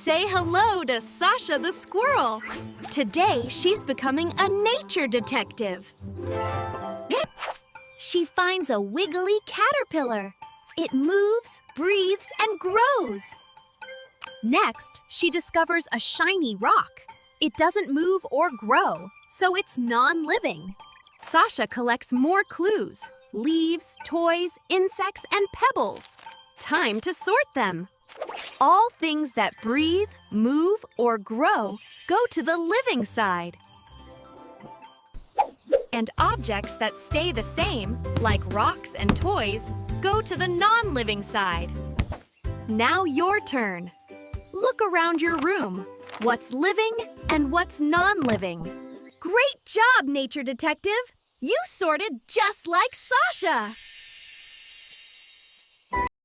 Say hello to Sasha the Squirrel. Today, she's becoming a nature detective. She finds a wiggly caterpillar. It moves, breathes, and grows. Next, she discovers a shiny rock. It doesn't move or grow, so it's non-living. Sasha collects more clues: leaves, toys, insects, and pebbles. Time to sort them. All things that breathe, move, or grow go to the living side. And objects that stay the same, like rocks and toys, go to the non-living side. Now your turn. Look around your room. What's living and what's non-living? Great job, Nature Detective! You sorted just like Sasha!